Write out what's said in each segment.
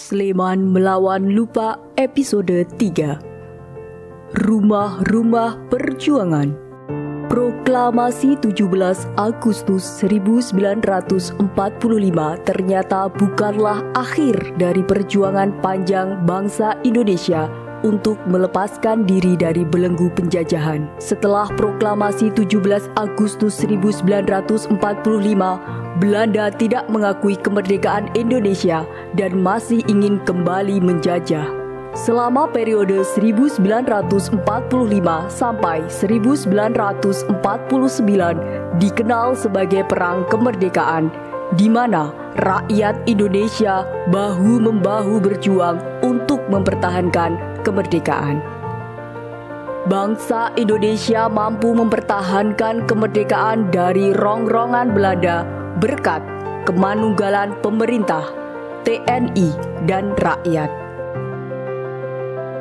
Sleman melawan lupa episode 3. Rumah-rumah perjuangan. Proklamasi 17 Agustus 1945 ternyata bukanlah akhir dari perjuangan panjang bangsa Indonesia untuk melepaskan diri dari belenggu penjajahan. Setelah proklamasi 17 Agustus 1945, Belanda tidak mengakui kemerdekaan Indonesia dan masih ingin kembali menjajah. Selama periode 1945 sampai 1949 dikenal sebagai Perang Kemerdekaan, di mana rakyat Indonesia bahu-membahu berjuang untuk mempertahankan kemerdekaan. Bangsa Indonesia mampu mempertahankan kemerdekaan dari rongrongan Belanda berkat kemanunggalan pemerintah, TNI, dan rakyat.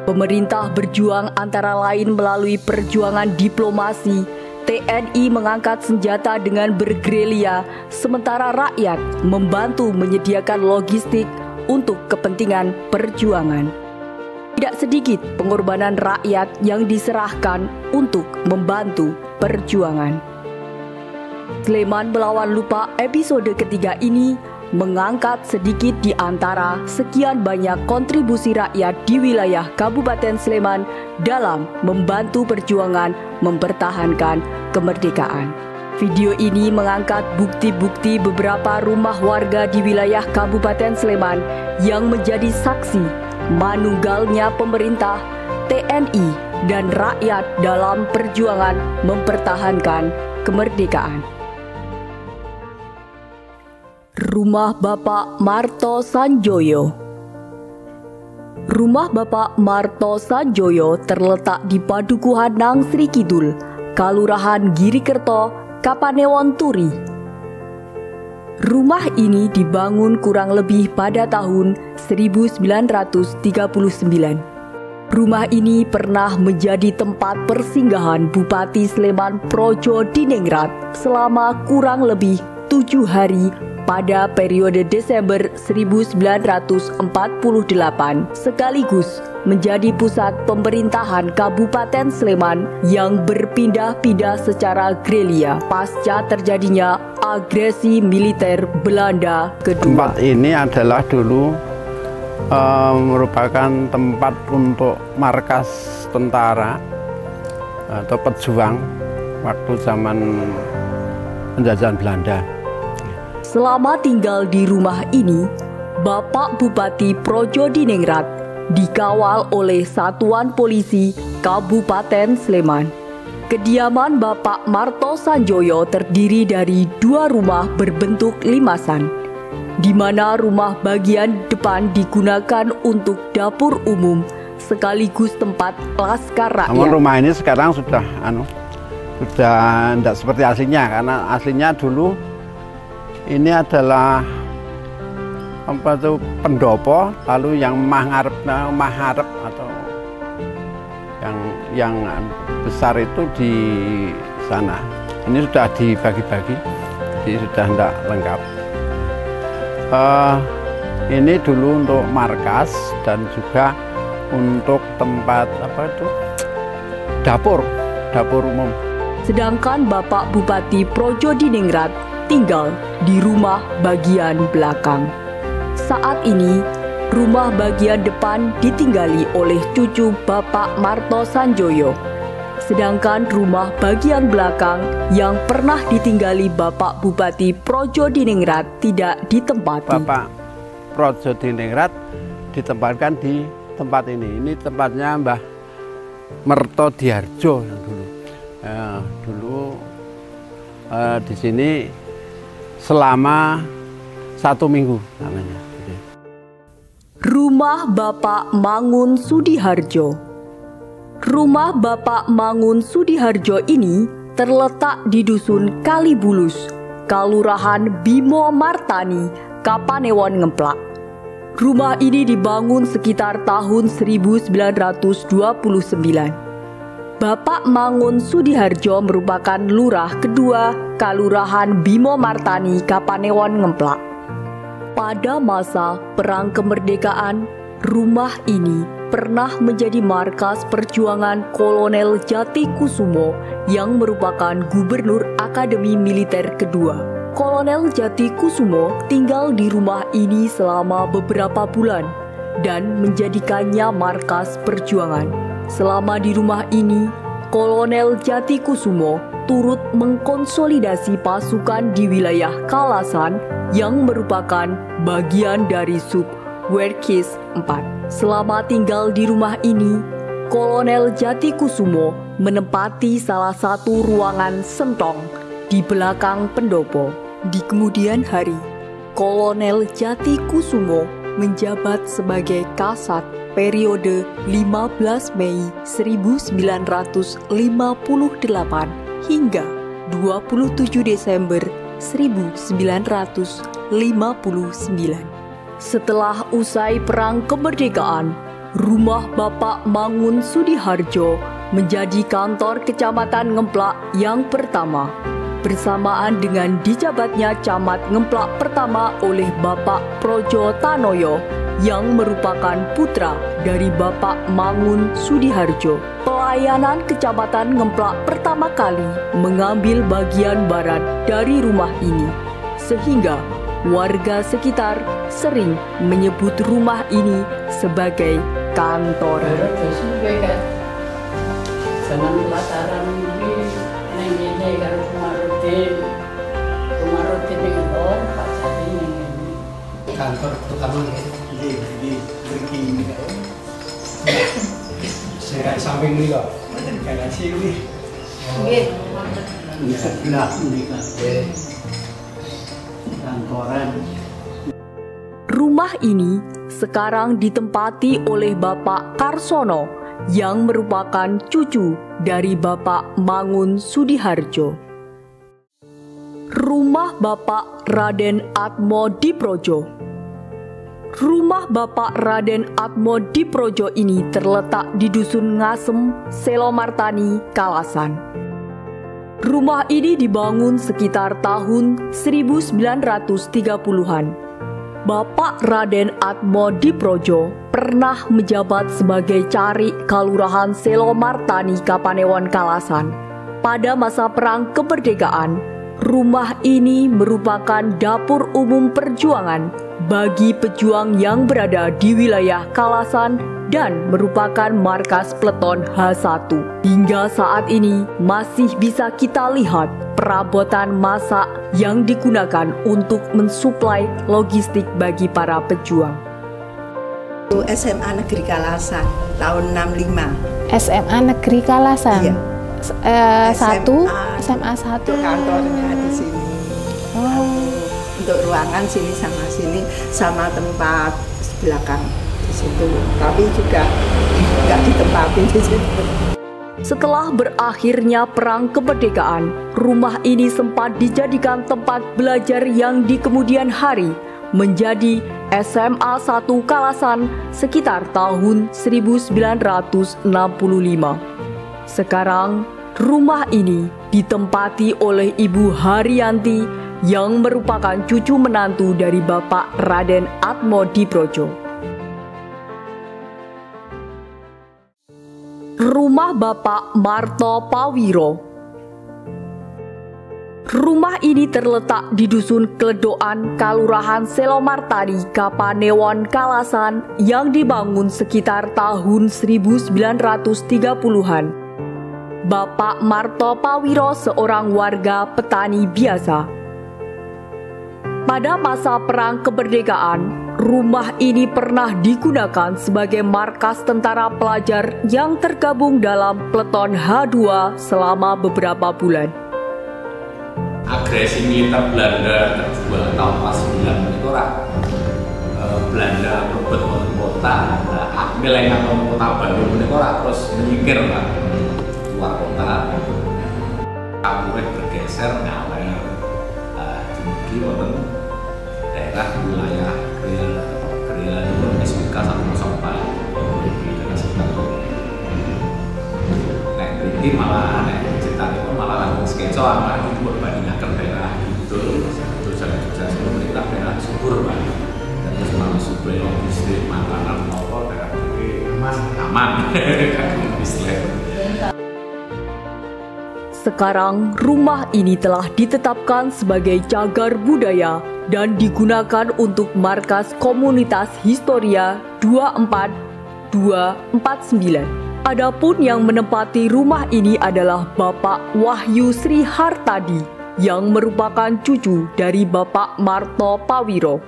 Pemerintah berjuang antara lain melalui perjuangan diplomasi. TNI mengangkat senjata dengan bergerilya, sementara rakyat membantu menyediakan logistik untuk kepentingan perjuangan. Tidak sedikit pengorbanan rakyat yang diserahkan untuk membantu perjuangan. Sleman melawan lupa episode ketiga ini mengangkat sedikit di antara sekian banyak kontribusi rakyat di wilayah Kabupaten Sleman dalam membantu perjuangan mempertahankan kemerdekaan. Video ini mengangkat bukti-bukti beberapa rumah warga di wilayah Kabupaten Sleman yang menjadi saksi manunggalnya pemerintah, TNI, dan rakyat dalam perjuangan mempertahankan kemerdekaan. Rumah Bapak Marto Sanjoyo. Rumah Bapak Marto Sanjoyo terletak di Padukuhan Nang Sri Kidul, Kalurahan Girikerto, Kapanewon Turi. Rumah ini dibangun kurang lebih pada tahun 1939. Rumah ini pernah menjadi tempat persinggahan Bupati Sleman Projo Diningrat selama kurang lebih 7 hari pada periode Desember 1948, sekaligus menjadi pusat pemerintahan Kabupaten Sleman yang berpindah-pindah secara gerilya pasca terjadinya agresi militer Belanda kedua. Tempat ini adalah dulu merupakan tempat untuk markas tentara atau pejuang waktu zaman penjajahan Belanda. Selama tinggal di rumah ini, Bapak Bupati Projo Diningrat dikawal oleh Satuan Polisi Kabupaten Sleman. Kediaman Bapak Marto Sanjoyo terdiri dari 2 rumah berbentuk limasan, di mana rumah bagian depan digunakan untuk dapur umum sekaligus tempat laskar rakyat. Namun rumah ini sekarang sudah tidak seperti aslinya, karena aslinya dulu ini adalah pendopo, lalu yang maharep atau yang besar itu di sana. Ini sudah dibagi-bagi, jadi sudah tidak lengkap. Ini dulu untuk markas dan juga untuk tempat dapur umum. Sedangkan Bapak Bupati Projo Diningrat tinggal di rumah bagian belakang. Saat ini, rumah bagian depan ditinggali oleh cucu Bapak Marto Sanjoyo. Sedangkan rumah bagian belakang yang pernah ditinggali Bapak Bupati Projo Diningrat tidak ditempati. Bapak Projo Diningrat ditempatkan di tempat ini. Ini tempatnya Mbah Merto Diharjo yang dulu. Dulu di sini selama 1 minggu namanya. Rumah Bapak Mangun Sudiharjo. Rumah Bapak Mangun Sudiharjo ini terletak di Dusun Kalibulus, Kalurahan Bimo Martani, Kapanewon Ngemplak. Rumah ini dibangun sekitar tahun 1929. Bapak Mangun Sudiharjo merupakan lurah kedua Kalurahan Bimo Martani, Kapanewon Ngemplak. Pada masa Perang Kemerdekaan, rumah ini pernah menjadi markas perjuangan Kolonel Jatikusumo yang merupakan Gubernur Akademi Militer Kedua. Kolonel Jatikusumo tinggal di rumah ini selama beberapa bulan dan menjadikannya markas perjuangan. Selama di rumah ini, Kolonel Jatikusumo turut mengkonsolidasi pasukan di wilayah Kalasan yang merupakan bagian dari sub Werkis 4. Selama tinggal di rumah ini, Kolonel Jatikusumo menempati salah satu ruangan sentong di belakang pendopo. Di kemudian hari, Kolonel Jatikusumo menjabat sebagai Kasat periode 15 Mei 1958 hingga 27 Desember 1959. Setelah usai Perang Kemerdekaan, rumah Bapak Mangun Sudiharjo menjadi kantor Kecamatan Ngemplak yang pertama, bersamaan dengan dijabatnya Camat Ngemplak pertama oleh Bapak Projo Tanoyo yang merupakan putra dari Bapak Mangun Sudiharjo. Pelayanan Kecamatan Ngemplak pertama kali mengambil bagian barat dari rumah ini, sehingga warga sekitar sering menyebut rumah ini sebagai kantor. Zaman pelataran ini nengene karo Kumarudin yang bor Pak Sadi kantor pertama di Berki ini kan. Saya samping ini kok. Kayak sini. Nggih. Sebelah ini kan. Kantoran. Rumah ini sekarang ditempati oleh Bapak Karsono yang merupakan cucu dari Bapak Mangun Sudiharjo. Rumah Bapak Raden Atmo Diprojo. Rumah Bapak Raden Atmo Diprojo ini terletak di Dusun Ngasem, Selomartani, Kalasan. Rumah ini dibangun sekitar tahun 1930-an. Bapak Raden Atmo Diprojo pernah menjabat sebagai Carik Kalurahan Selomartani, Kapanewon, Kalasan. Pada masa Perang Kemerdekaan, rumah ini merupakan dapur umum perjuangan bagi pejuang yang berada di wilayah Kalasan dan merupakan markas peleton H1. Hingga saat ini masih bisa kita lihat perabotan masak yang digunakan untuk mensuplai logistik bagi para pejuang. SMA Negeri Kalasan tahun 65. SMA Negeri Kalasan. Iya. SMA 1. Kantornya di sini. Untuk ruangan sini sama tempat belakang di situ. Tapi juga nggak ditempati di situ. Setelah berakhirnya Perang Kemerdekaan, rumah ini sempat dijadikan tempat belajar yang di kemudian hari menjadi SMA 1 Kalasan sekitar tahun 1965. Sekarang, rumah ini ditempati oleh Ibu Haryanti yang merupakan cucu menantu dari Bapak Raden Atmo Diprojo. Rumah Bapak Marto Pawiro. Rumah ini terletak di Dusun Kledokan, Kalurahan Selomartani, Kapanewon, Kalasan yang dibangun sekitar tahun 1930-an. Bapak Marto Pawiro seorang warga petani biasa. Pada masa Perang Kemerdekaan, rumah ini pernah digunakan sebagai markas tentara pelajar yang tergabung dalam peleton H2 selama beberapa bulan. Agresi militer Belanda terjual tahun 49 itu Belanda berebut kota, milenya kota Bandung itu terus menyingkir keluar kota. Kemudian bergeser ngalir di daerah wilayah Gerila itu SBK 104 di daerah sekitar itu. Nah, ini malah cerita itu malah sketsa apa itu berbandingkan daerah itu jalan pemerintah daerah subur Pak. aman. Sekarang rumah ini telah ditetapkan sebagai cagar budaya dan digunakan untuk markas komunitas Historia 24249. Adapun yang menempati rumah ini adalah Bapak Wahyu Sri Hartadi yang merupakan cucu dari Bapak Marto Pawiro.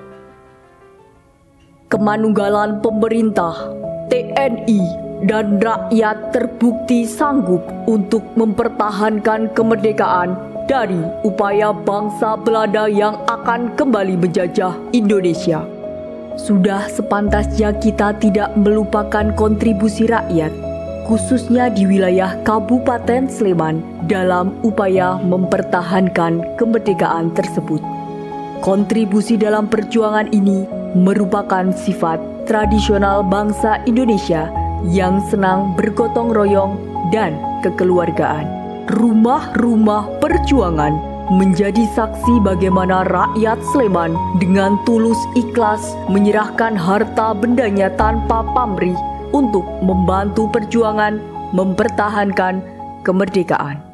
Kemanunggalan pemerintah, TNI, dan rakyat terbukti sanggup untuk mempertahankan kemerdekaan dari upaya bangsa Belanda yang akan kembali menjajah Indonesia. Sudah sepantasnya kita tidak melupakan kontribusi rakyat, khususnya di wilayah Kabupaten Sleman, dalam upaya mempertahankan kemerdekaan tersebut. Kontribusi dalam perjuangan ini merupakan sifat tradisional bangsa Indonesia yang senang bergotong royong dan kekeluargaan. Rumah-rumah perjuangan menjadi saksi bagaimana rakyat Sleman dengan tulus ikhlas menyerahkan harta bendanya tanpa pamrih untuk membantu perjuangan mempertahankan kemerdekaan.